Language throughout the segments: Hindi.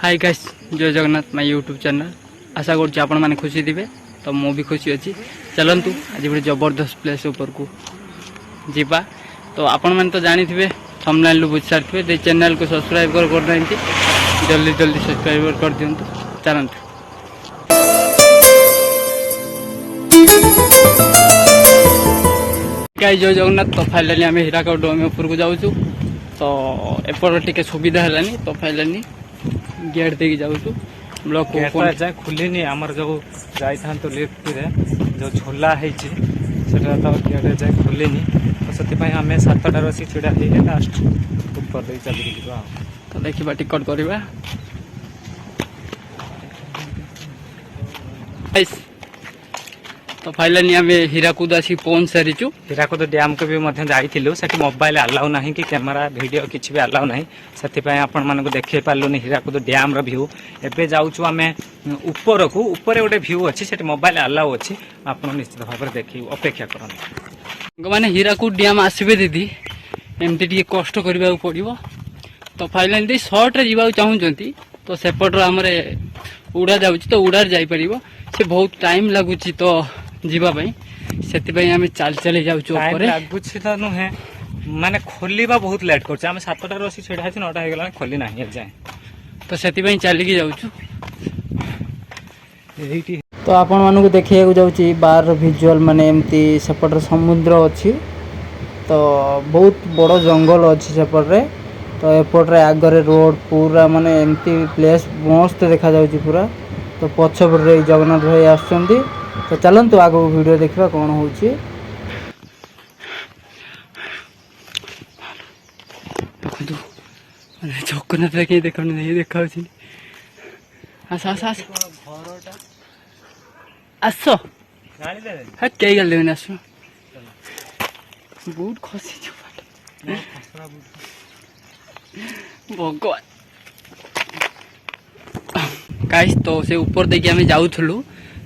हाय गाइस, जय जगन्नाथ माय यूट्यूब चैनल। आशा करुँच आपण मैंने खुशी थे, तो मु भी खुशी अच्छी। चलतु आज गोटे जबरदस्त प्लेस ऊपर को जीवा। तो आपण मैंने तो जानी थे, थंबनेल बुझी सारी चैनल को सब्सक्राइब करना, जल्दी जल्दी सब्सक्राइब कर दिंतु। चलतु जय जगन्नाथ। तो फाइनाली आम हीराकद डैम ऊपर को जाऊँ। तो एपट टे सुविधा है, तो फाइनाली गेट देकी जाऊँ। ब्लॉक जाए खुलनी आमर जो जाता तो लिफ्ट जो झोला है तो गेट जाए खुलनी। तो से आम 7टार आसी छिड़ा है लास्ट ऊपर दे चल जा। तो देखा टिकट करवा। तो फाइनाली आम हीराकूद आसी पहुंच सारीचु। हीराकूद डैम को भी जाइलु। से मोबाइल अलाउ ना कि कैमेरा वीडियो किसी भी अलाउ ना, से आपण मानक देखे पार्लुनि हीराकूद डैम व्यू। एबे जाऊँ आम ऊपर को, ऊपर गोटे व्यू अच्छी से मोबाइल अलाउ अच्छी। आप निश्चित भाव देखिए, अपेक्षा कर मैंने हीराकूद डैम आसबे दीदी एमती टे कष्ट करने पड़ो। तो फाइनाली सर्ट रे जावा चाहूँगी तो सेपट आमर उड़ा जाऊँ, तो उड़ार जापर से बहुत टाइम लगुच। तो जीवाई से आम चल चली जाऊँ लगुच तो नुहे माने खोलवा बहुत लेट कर। 7टार आसी छिड़ा है 9टा हो खोली ना जाए। तो से चलिकी जाऊँ। तो आपण मानक देखा जाऊँ बार विजुअल माने एमती सेपट समुद्र अच्छी। तो बहुत बड़ जंगल अच्छी सेपटे। तो एपट्रे आगरे रोड पूरा माने एमती प्लेस मस्त देखा जाउची पूरा। तो पछपटे जगन्नाथ भाई आसुचंदी। तो चलंतु आगो वीडियो देखा कौन होची। देखंतु जगन्नाथ भाई देखा नहीं देखा आस आस आस आस हट कई गल लेने आस बहुत खसी भगवान गाइस। तो से ऊपर देखिए आम जाऊँ।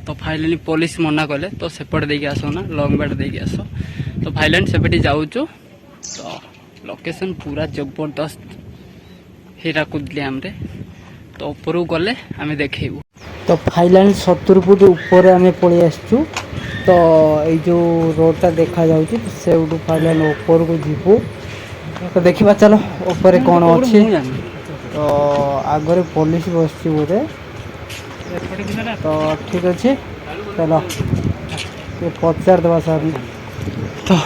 तो फाइनाली पुलिस मना कले तो सेपट देखिए आस ना, लंग बाट देखिए आस। तो फाइनाली सेपटे जाऊँ। तो लोकेशन पूरा जबरदस्त हीराकूद डैम रे। तो ऊपर गले आम देखेबू। तो फाइनाली 70 फुट ऊपर आम पलि आसचु। तो ये जो रोडटा देखा जाऊँ से फाइनाली ऊपर को जीवु। तो देखा चलो ऊपर कौन अच्छी। तो आगरे पुलिस बस बोधे। तो ठीक अच्छे, चलो ये पचार दबा सार। तो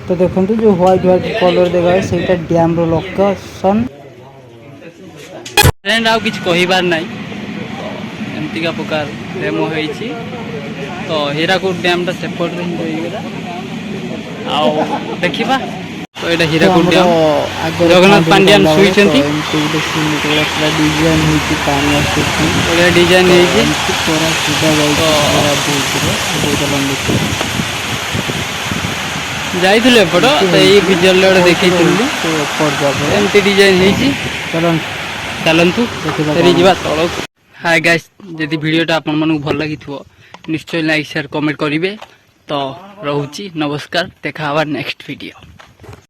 तो देखो जो व्हाइट व्हाइट कलर देखा से डैम रो लोकेशन। फ्रेंड आउ किछ कहिबार नाही। एमती का प्रकार डेमो होईची। तो हीराकूद डैम टा सेपट रे होईगला। आउ देखिबा। तो ये हीराकूद डैम जगन्नाथ पांड्यान सुईचंती। डिजाइन होईची पानी आसुची बढिया डिजाइन होईची पूरा सीधा जाइथिले एपट। तो ये विजुअल रे देखैथिलु तो एपट जाबो एमती डिजाइन होईची। चलंतु फेरी जीवा तळक। हाय गाइस, यदि वीडियोटा आपन मानक भल लागिथिबो निश्चय लाइक शेयर कमेंट करिवे। तो रहूची नमस्कार, देखा हवा नेक्स्ट वीडियो।